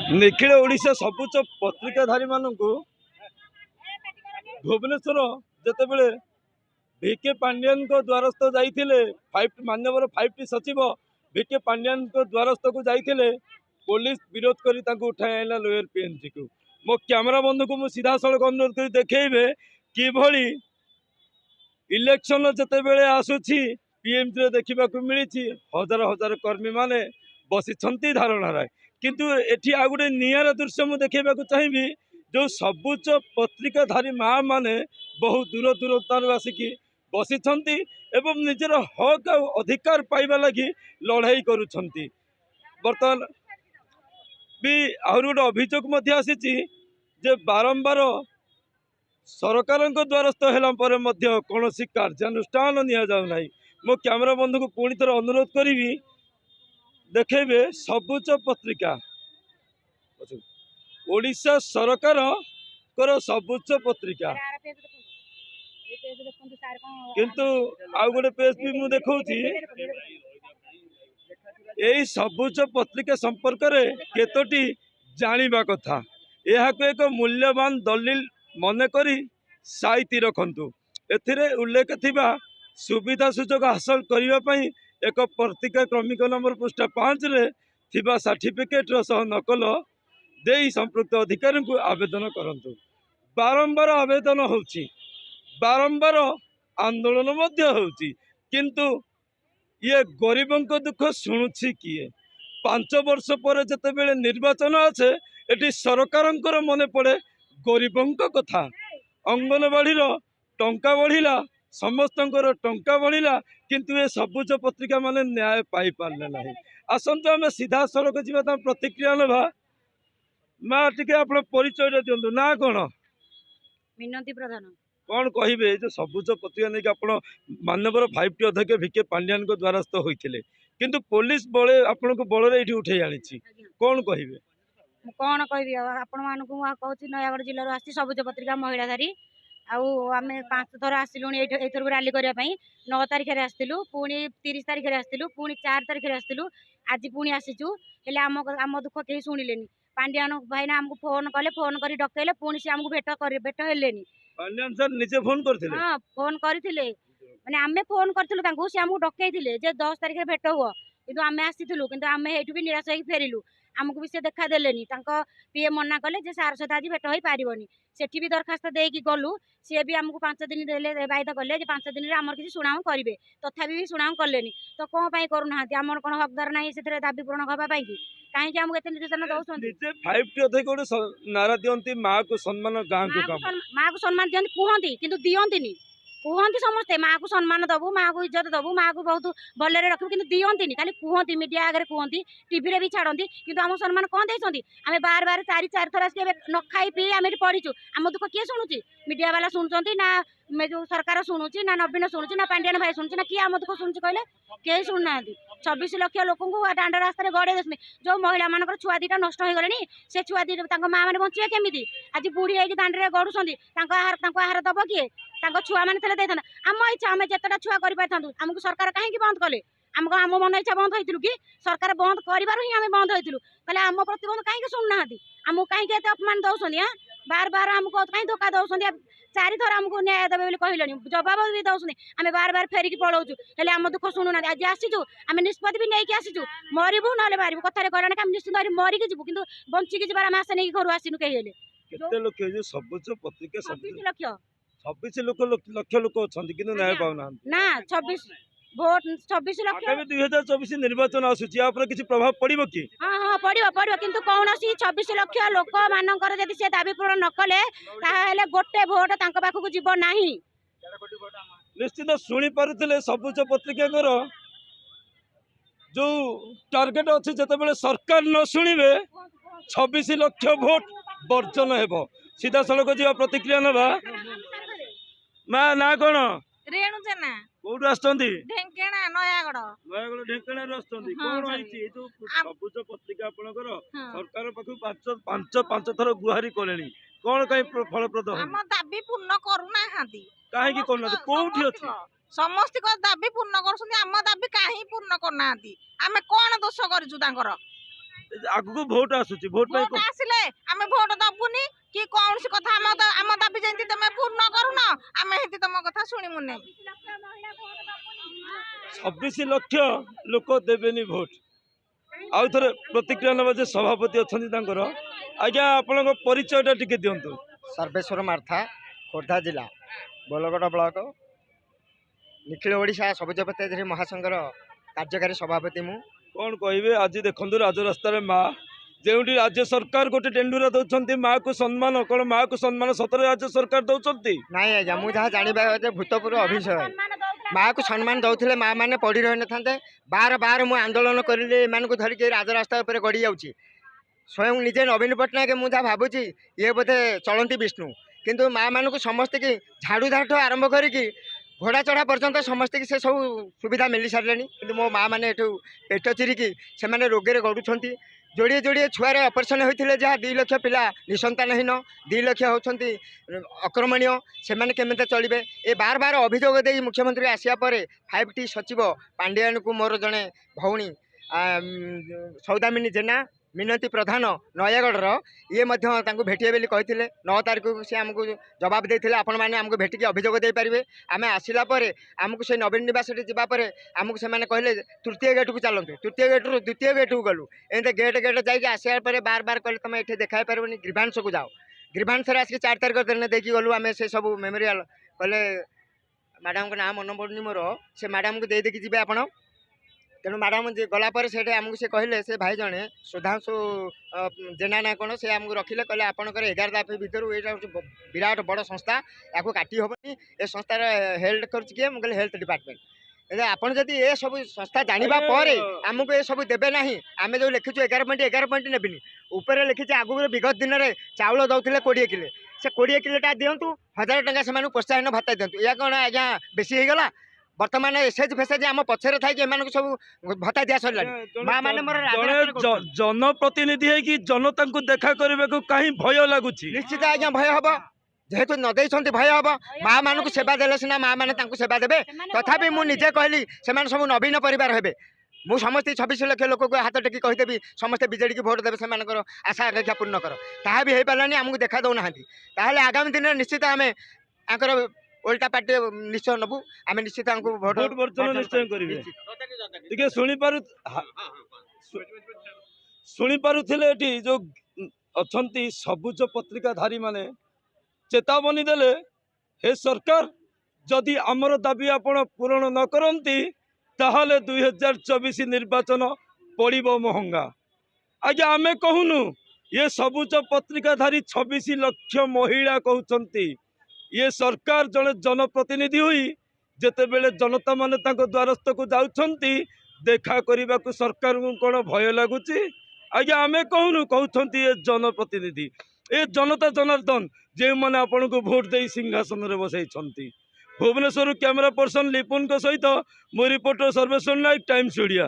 निखिल ओडिशा सबुज पत्रिकाधारी मानक भुवनेश्वर जितेबले भिके पांड्यान द्वारस्थ जाइए मान्यवर 5T सचिव भिके पांड्यान द्वारस्थ को जाइए पुलिस विरोध कर उठाई आईला लोयर पीएमसी को मो कैमरा बंधु को सीधा सड़क अनुरोध कर देखेबे कि इलेक्शन जितेबले आसूची पीएमसी देखा मिली हजार हजार कर्मी माने बसी धारणा किंतु एठी आ गोटे नियारा दृश्य मुझे देखा चाहिए जो सबुज पत्रिकाधारी माँ माने बहुत दूर दूर आसिकी बसी एवं निजर हक अधिकार पाइबा लगी लड़ाई करुछंती। बर्तमान भी आहरी गोटे अभियोग आसी बारंबार सरकार द्वारस्थ है कौन कार्यानुष्ठान नि जाऊना। मो कैमरा बंधु को पुणी थर अनुरोध करी देखेबे सबुज पत्रिका ओडिशा सरकार कर सबुज पत्रिका किंतु आउ गोटे पेज भी मुझे देखौछि यही सबुज पत्रिका संपर्क में केतोटी जानिबा कथा यह एक मूल्यवान दलिल मनकरी साइती रखंतु एथिरे उल्लेख थिबा सुविधा सुजोग हासिल करने एक पत्रिका क्रमिक नंबर पृष्ठ 5 रे थिबा सर्टिफिकेट सह नकल दे संपृक्त अधिकारी को आवेदन करंतु। बारंबार आवेदन होउछि बारंबार आंदोलन होउछि किंतु ये गरीबों को दुख शुणुछि किए 5 वर्ष पर जितेबले निर्वाचन आछे एटी सरकार मन पड़े गरीबों कथा अंगनवाड़ी टंका बढ़िला समस्त टंका बढ़िला किंतु ये सबुज पत्रिका माने न्याय पाई पारले नहीं। आसंतु आम सीधा सड़क जा प्रतिक्रिया नवा माँ टी आप परिचय दिंतु ना कौन मिनती प्रधान कौन कहे जो सबुज पत्रिका नहीं आप मानवर 5T अध्यक्ष भिके पांड्यान द्वारस्थ होते किंतु पुलिस बड़े आपण को बल उठे आनी कौन कहे कौन कह आपण मानक कहूँ नयागढ़ जिलूर आसी सबुज पत्रिका महिलाधारी आम 5 थर आसलु एथर रैली करने 9 तारिख में आसलु पुणी 30 तारिख में आसलु पुणी 4 तारिख में आसलु आज पुणी आसीचु हेले आम दुख कहीं शुणिले पांड्यान भाईना आमको फोन कले फोन कर डकैले पुणी सी आमको भेट हेलेनी पांड्यान सर निजे फोन करथिले हां फोन करथिले माने आमे फोन करथिलु तांको सी आमको डकैथिले जे 10 तारिख में भेट हुआ किंतु आमे आसीथिलु किंतु आमे एठु भी निराश होई फेरिलु आमको भी से देखा देलेनी तांको पीए मना कले जे सार सहित आज भेट होई पारिबनी सेठी भी दरखास्त देकी गलु सी भी आमको 5 दिन देले वायदा कले जे 5 दिन रे हमर किसी सुनाव करिवे तथापि भी सुनाव कलेनी तो कोन पई करू नाहंती हमर कोन हकदार नाही सेथरे दाबी पूर्ण होबा पई कि काहे कि हमको एते निर्देशन दउछन जे 5T अध्यक्ष गोटे नारा दियंती मां को सम्मान गां को काम मां को सम्मान दियंती कहंती किंतु दियंतीनी कहती समस्ते माँ को सम्मान दबू माँ को इज्जत दबू माँ को बहुत भलरे रखू कि दियंती खाली कहती मीडिया आगे कहती टीवी भी छाड़ती किंतु आम सम्मान कौन देती आम बार बार 4 थर आस न खाई पी आम पढ़ीचु आम दुख किए शुणुची मीडिया वाला शुणुंट ना जो सरकार शुणुची ना नवीन शुणुची ना पांड्यान भाई शुणुची ना किए आम दुख शुणुची कहले कई शुणुना 26 लाख लोक दांड रास्तार गड़े देते जो महिला मान छुआ दीटा नष्ट हो गले से छुआ दीटा माँ मैंने बचे केमी आज बुढ़ी होगी दांड में गड़ुंट आहार दब किए छुआ मैंने आम इच्छा आम जितेटा छुआ करमको सरकार कहीं बंद कले आमको आम मन इच्छा बंद होती कि सरकार बंद कर बंद होती कहले आम प्रतिबंध कहीं शुणुना आमको कहीं अपमान दौरान हाँ बार बार आमको कहीं धोखा दौरान 4 थर आमको न्याय देवे कहले जवाब भी दौरान आम बार बार फेरिकी पलाऊँ हेले आम दुख शुणुना आज आसीचु आम निष्पत्ति भी नहीं आसीचु मरबू ना मारू कथार कहना आम निश्चित मरिकी जीवु कि बंचिकी जबार आम आशा नहीं घर आसनु कहीं सबुज पत्रिका 26 लक्ष लोक अच्छा कि न्याय पाऊना ना 26 भोट 26 लाख 2024 निर्वाचन आसुची किसी प्रभाव पड़ो कि हाँ हाँ पड़ो पड़ो किंतु कौन 26 लाख लोक मानकर जदि से दाबी पूरण न कले ताहेले गोटे भोट तांको पाखु जीव नाही निश्चित शुणी पारुथिले सबुज पत्रिका जो टार्गेट अच्छे जितेबाला सरकार न शुणिबे 26 लाख भोट वर्जन हेब सीधा सड़क जा प्रतिक्रिया नवा माँ ना कौन रेणु जेना कोठु आछंती ढेंकेना नयागढ़ ढेंकेना आछंती कोन होईची जो सबुज पत्रिका आपनकर सरकार पाखु पांच थर गुहारी कलेनी कोन कहीं फलप्रद हम दाबी पूर्ण करूना हांती काहे की कोन कोठी अछि समस्त को दाबी पूर्ण करछुनी हम दाबी काहे पूर्ण करना हांती हमें कोन दोष करजु तांकर ଆଗକୁ ଭୋଟ ଆସୁଛି ଭୋଟ ପାଇଁ ଭୋଟ ଆସିଲେ ଆମେ ଭୋଟ ଦବୁନି କି କୌଣସି କଥା ଆମ ଦାବି ଯେମିତି ତମେ ପୂର୍ଣ୍ଣ କରୁନ ଆମେ ହେନ୍ତି ତମ କଥା ଶୁଣିମୁନି। 26 ଲକ୍ଷ ଲୋକ ଦେବେନି ଭୋଟ। ଆଉ ଥରେ ପ୍ରତିକ୍ରିୟା ନେବା ଯେ ସଭାପତି ଅଛନ୍ତି ତାଙ୍କର। ଆଜ୍ଞା ଆପଣଙ୍କ ପରିଚୟଟା ଟିକେ ଦିଅନ୍ତୁ। सर्वेश्वर मार्था खोर्धा जिला बोलगड़ ब्लॉक निखिल ओडिशा सबुज पत्रिका महासंघर कार्यकारी सभापति मु कौन कहे आज देखु राजरास्त माँ जो राज्य सरकार गोटे टेंडुरा दौरान माँ को सम्मान कौन माँ को सम्मान सतरे राज्य सरकार दौरान नाई आज्ञा मुझे जाना भूतपूर्व अभिषय माँ को सम्मान दौले माँ मैंने पढ़ी रही न था बार बार मुझे आंदोलन करी एम धरिकी राजरास्ता गड़ी जाऊँगी स्वयं निजे नवीन पट्टनायक मुझे भावुची ये बोधे चलती विष्णु किंतु माँ मान को समस्त की झाड़ू झाठ आरंभ करी घोड़ा चढ़ा पर्यंत समस्त की से सब सुविधा मिल सारे कि मो माँ मैंने पेट चिरिकी से रोगे गड़ुंट जोड़े जोड़े छुआर ऑपरेशन होते जहाँ 2 लाख पिला निसंतानहीन 2 लाख होती अक्रमणीय से केमी चलिए ये बार बार अभियोग दे मुख्यमंत्री आसिया पर 5T सचिव पांडियान को मोर जड़े भौणी सौदामिनी जेना मिनती प्रधान नयागढ़ ये भेटे बोली कहते 9 तारीख को सी आमको जवाब देते आपण मैंने आमको भेटिकी अभियोग दे पारे आम आसला आमको से नवीन निवास जावापर आमको से कहले तृतीय गेट को चलते तृतीय गेट रू द्वितीय गेट को गलु एमती गेट गेट जाकि आसार पर बार बार कहले तुम ये देखा पारबनी ग्रीभांस को जाओ ग्रीभांस आसिक 4 तारीख दिन देखी गलु आम से सब मेमोरियल कहले मैडम का नाम मन पड़नी मोर से मैडम को देदेकी जी आप तेणु मैडम गलापर से आमको से कहले से भाई जड़े सुधांशु जेना ना कौन से आमको रखिले कहले आपंकर 11 दाफी भितर ये विराट बड़ संस्था या काटी हेनी ए संस्थार हेल्थ कर मुझे हेल्थ डिपार्टमेंट आपड़ जदि ये सब संस्था जाना पर आमको ये सब देवे ना आम जो लिखीचु 11 पॉइंट नेबिनी ऊपर लिखी आगु विगत दिन में चाउल दौले 20 किले से 20 किलेटा दिंतु 1000 टंका से प्रोत्साहन भत्ता दिंतु या कौन आज्ञा बेसी होगला बर्तमान एसएच फेसेज आम पछरे थाई सब भत्ता दिया सरला माँ मैंने मोर जनप्रतिनिधि है कि जनता को देखा करने को कहीं भय लगुच निश्चित आज्ञा भय हम जेहेतु न देते भय हम माँ मान को सेवा देले सिना माँ मैंने सेवा देवे तथापि मुझे कहली से सब नवीन परिवार हे मु समस्त 26 लाख लोक को हाथ टेकी कहीदेवी समस्ते बीजेडी की भोट देवे से आशा आकांक्षा पूर्ण कर ताहा भी हो पारानी आमको देखा दौना ताहले आगामी दिन में निश्चित आम आंकर उल्टा पार्टी निश्चय नबू आम निश्चित भोट वर्जन निश्चय करेंगे शुणी पारुथिले जो अच्छा सबुज पत्रिकाधारी माने चेतावनी देले हे सरकार जदि आमर दाबी आपण पूरण न करती ताहले 2024 निर्वाचन पड़िबो महंगा। आज्ञा आमे कहूनु ये सबुज पत्रिकाधारी 26 लाख महिला कहउछंती ये सरकार जड़े जनप्रतिनिधि हुई जेते बेले जनता माने तांको द्वारस्थ को जाउछंती देखा करने को सरकार को कौन भय लगुच। आज्ञा आमे कहूनु कहउछंती ये जनप्रतिनिधि ए जनता जनार्दन जे मैंने आपण को भोट दे सिंहासन में बसई। भुवनेश्वर कैमरा पर्सन लिपुन सहित मो रिपोर्टर सर्वेश्वर नायक टाइम्स ओडिया।